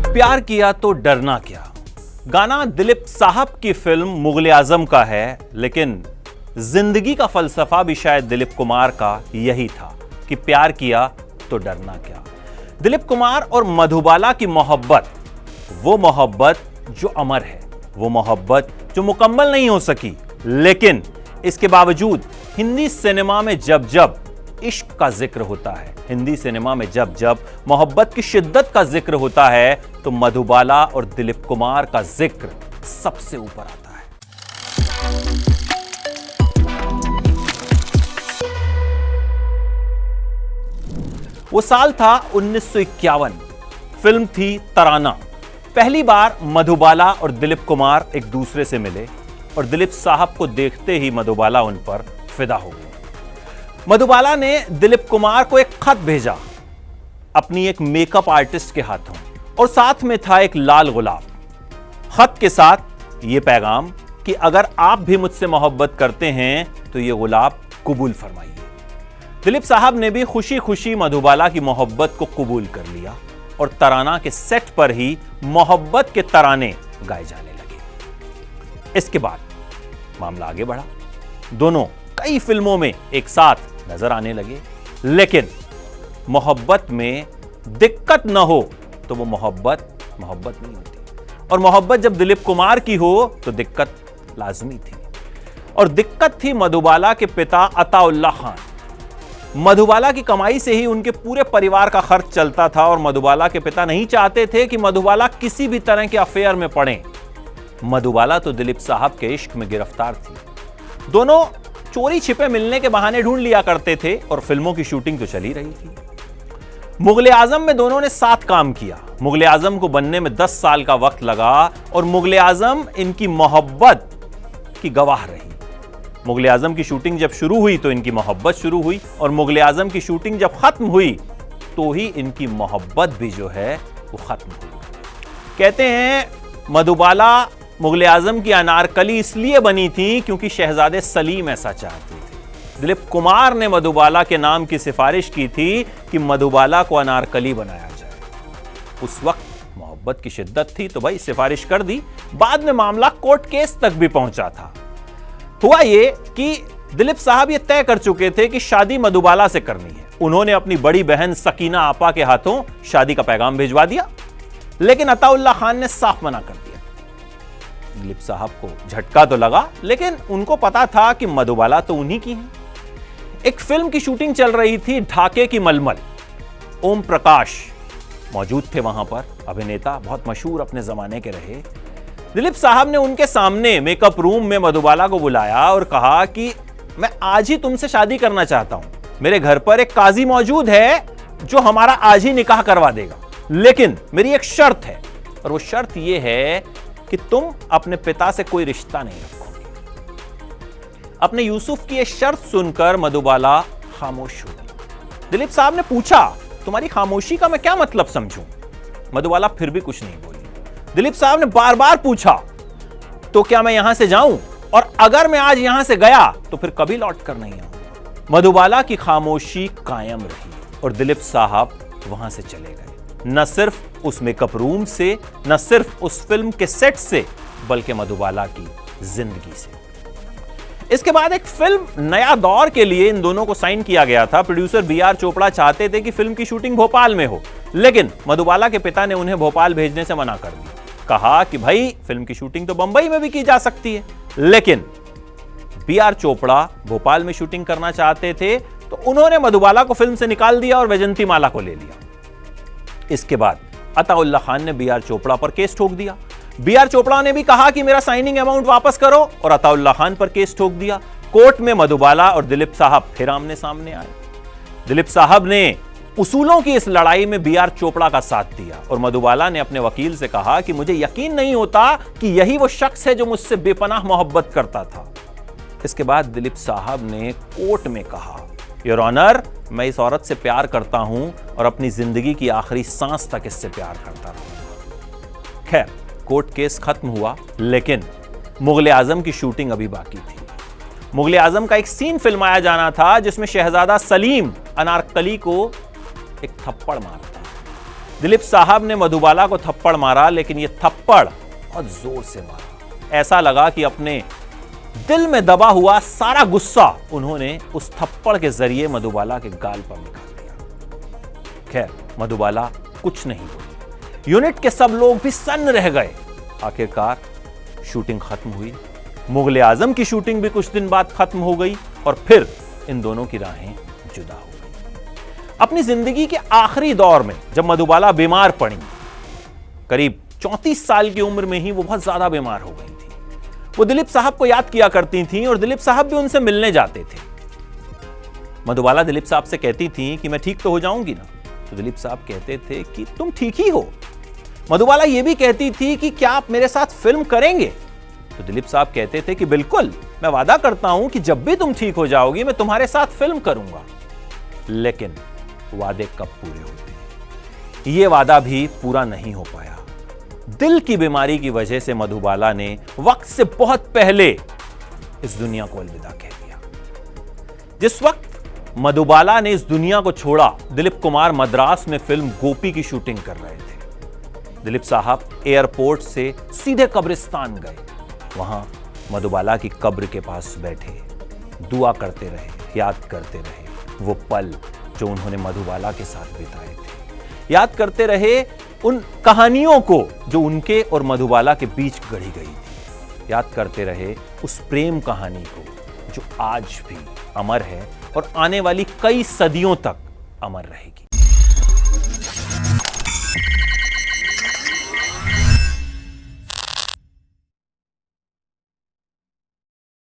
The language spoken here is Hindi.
प्यार किया तो डरना क्या। गाना दिलीप साहब की फिल्म मुगले आजम का है, लेकिन जिंदगी का फलसफा भी शायद दिलीप कुमार का यही था कि प्यार किया तो डरना क्या। दिलीप कुमार और मधुबाला की मोहब्बत, वो मोहब्बत जो अमर है, वो मोहब्बत जो मुकम्मल नहीं हो सकी, लेकिन इसके बावजूद हिंदी सिनेमा में जब जब इश्क का जिक्र होता है, हिंदी सिनेमा में जब जब मोहब्बत की शिद्दत का जिक्र होता है, तो मधुबाला और दिलीप कुमार का जिक्र सबसे ऊपर आता है। वो साल था 1951। फिल्म थी तराना। पहली बार मधुबाला और दिलीप कुमार एक दूसरे से मिले और दिलीप साहब को देखते ही मधुबाला उन पर फिदा हो गई। मधुबाला ने दिलीप कुमार को एक खत भेजा अपनी एक मेकअप आर्टिस्ट के हाथों, और साथ में था एक लाल गुलाब। खत के साथ यह पैगाम कि अगर आप भी मुझसे मोहब्बत करते हैं तो यह गुलाब कबूल फरमाइए। दिलीप साहब ने भी खुशी खुशी मधुबाला की मोहब्बत को कबूल कर लिया और तराना के सेट पर ही मोहब्बत के तराने गाए जाने लगे। इसके बाद मामला आगे बढ़ा। दोनों कई फिल्मों में एक साथ नजर आने लगे, लेकिन मोहब्बत में दिक्कत न हो तो वो मोहब्बत नहीं होती, और मोहब्बत जब दिलीप कुमार की हो तो दिक्कत लाजमी थी। और दिक्कत थी मधुबाला के पिता अताउल्लाह खान। मधुबाला की कमाई से ही उनके पूरे परिवार का खर्च चलता था, और मधुबाला के पिता नहीं चाहते थे कि मधुबाला किसी भी तरह के अफेयर में पड़े। मधुबाला तो दिलीप साहब के इश्क में गिरफ्तार थी। दोनों चोरी छिपे मिलने के बहाने ढूंढ लिया करते थे, और फिल्मों की शूटिंग तो चली रही थी। मुगले आजम में दोनों ने साथ काम किया। मुगले आजम को बनने में 10 साल का वक्त लगा, और मुगले आजम इनकी मोहब्बत की गवाह रही। मुगले आजम की शूटिंग जब शुरू हुई तो इनकी मोहब्बत शुरू हुई, और मुगले आजम की शूटिंग जब खत्म हुई तो ही इनकी मोहब्बत भी जो है वो खत्म हुई। कहते हैं मधुबाला मुगले आजम की अनारकली इसलिए बनी थी क्योंकि शहजादे सलीम ऐसा चाहते थे। दिलीप कुमार ने मधुबाला के नाम की सिफारिश की थी कि मधुबाला को अनारकली बनाया जाए। उस वक्त मोहब्बत की शिद्दत थी तो भाई सिफारिश कर दी। बाद में मामला कोर्ट केस तक भी पहुंचा था। हुआ ये कि दिलीप साहब ये तय कर चुके थे कि शादी मधुबाला से करनी है। उन्होंने अपनी बड़ी बहन सकीना आपा के हाथों शादी का पैगाम भिजवा दिया, लेकिन अताउल्लाह खान ने साफ मना कर दिया। दिलीप साहब को झटका तो लगा, लेकिन उनको पता था कि मधुबाला तो उन्हीं की है। एक फिल्म की शूटिंग चल रही थी, ढाके की मलमल। ओम प्रकाश मौजूद थे वहां पर, अभिनेता बहुत मशहूर अपने जमाने के रहे। दिलीप साहब ने उनके सामने मेकअप रूम में मधुबाला को बुलाया और कहा कि मैं आज ही तुमसे शादी करना चाहता हूं। मेरे घर पर एक काजी मौजूद है जो हमारा आज ही निकाह करवा देगा, लेकिन मेरी एक शर्त है, और वो शर्त यह है कि तुम अपने पिता से कोई रिश्ता नहीं रखोगे। अपने यूसुफ की यह शर्त सुनकर मधुबाला खामोश हो गई। दिलीप साहब ने पूछा, तुम्हारी खामोशी का मैं क्या मतलब समझूं? मधुबाला फिर भी कुछ नहीं बोली। दिलीप साहब ने बार बार पूछा, तो क्या मैं यहां से जाऊं, और अगर मैं आज यहां से गया तो फिर कभी लौट कर नहीं आऊंगा। मधुबाला की खामोशी कायम रही और दिलीप साहब वहां से चले गए। न सिर्फ उस मेकअप रूम से, न सिर्फ उस फिल्म के सेट से, बल्कि मधुबाला की जिंदगी से। इसके बाद एक फिल्म नया दौर के लिए इन दोनों को साइन किया गया था। प्रोड्यूसर बीआर चोपड़ा चाहते थे कि फिल्म की शूटिंग भोपाल में हो, लेकिन मधुबाला के पिता ने उन्हें भोपाल भेजने से मना कर दिया। कहा कि भाई फिल्म की शूटिंग तो बंबई में भी की जा सकती है, लेकिन बीआर चोपड़ा भोपाल में शूटिंग करना चाहते थे, तो उन्होंने मधुबाला को फिल्म से निकाल दिया और वैजंती माला को ले लिया। इसके बाद अताउल्लाह खान ने बीआर चोपड़ा पर केस ठोक दिया। बीआर चोपड़ा ने भी कहा कि मेरा साइनिंग अमाउंट वापस करो, और अताउल्लाह खान पर केस ठोक दिया। कोर्ट में मधुबाला और दिलीप साहब फिर आमने सामने आए। दिलीप साहब ने उसूलों की इस लड़ाई में बीआर चोपड़ा का साथ दिया, और मधुबाला ने अपने वकील से कहा कि मुझे यकीन नहीं होता कि यही वो शख्स है जो मुझसे बेपनाह मोहब्बत करता था। इसके बाद दिलीप साहब ने कोर्ट में कहा, योर ऑनर, मैं इस औरत से प्यार करता हूं और अपनी जिंदगी की आखिरी सांस तक इससे प्यार करता रहूंगा। खैर, कोर्ट केस खत्म हुआ, लेकिन मुगले आजम की शूटिंग अभी बाकी थी। मुगले आजम का एक सीन फिल्माया जाना था जिसमें शहजादा सलीम अनारकली को एक थप्पड़ मारता। दिलीप साहब ने मधुबाला को थप्पड़ मारा, लेकिन यह थप्पड़ बहुत जोर से मारा। ऐसा लगा कि अपने दिल में दबा हुआ सारा गुस्सा उन्होंने उस थप्पड़ के जरिए मधुबाला के गाल पर निकाल दिया। खैर, मधुबाला कुछ नहीं बोली। यूनिट के सब लोग भी सन्न रह गए। आखिरकार शूटिंग खत्म हुई। मुगले आजम की शूटिंग भी कुछ दिन बाद खत्म हो गई और फिर इन दोनों की राहें जुदा हो गई। अपनी जिंदगी के आखिरी दौर में जब मधुबाला बीमार पड़ी, करीब 34 साल की उम्र में ही वो बहुत ज्यादा बीमार हो गई थी। वो दिलीप साहब को याद किया करती थी और दिलीप साहब भी उनसे मिलने जाते थे। मधुबाला दिलीप साहब से कहती थी कि मैं ठीक तो हो जाऊंगी ना, तो दिलीप साहब कहते थे कि तुम ठीक ही हो। मधुबाला यह भी कहती थी कि क्या आप मेरे साथ फिल्म करेंगे, तो दिलीप साहब कहते थे कि बिल्कुल, मैं वादा करता हूं कि जब भी तुम ठीक हो जाओगी मैं तुम्हारे साथ फिल्म करूंगा। लेकिन वादे कब पूरे होते हैं? यह वादा भी पूरा नहीं हो पाया। दिल की बीमारी की वजह से मधुबाला ने वक्त से बहुत पहले इस दुनिया को अलविदा कह दिया। जिस वक्त मधुबाला ने इस दुनिया को छोड़ा, दिलीप कुमार मद्रास में फिल्म गोपी की शूटिंग कर रहे थे। दिलीप साहब एयरपोर्ट से सीधे कब्रिस्तान गए। वहां मधुबाला की कब्र के पास बैठे, दुआ करते रहे, याद करते रहे वो पल जो उन्होंने मधुबाला के साथ बिताए थे। याद करते रहे उन कहानियों को जो उनके और मधुबाला के बीच गढ़ी गई थी। याद करते रहे उस प्रेम कहानी को जो आज भी अमर है और आने वाली कई सदियों तक अमर रहेगी।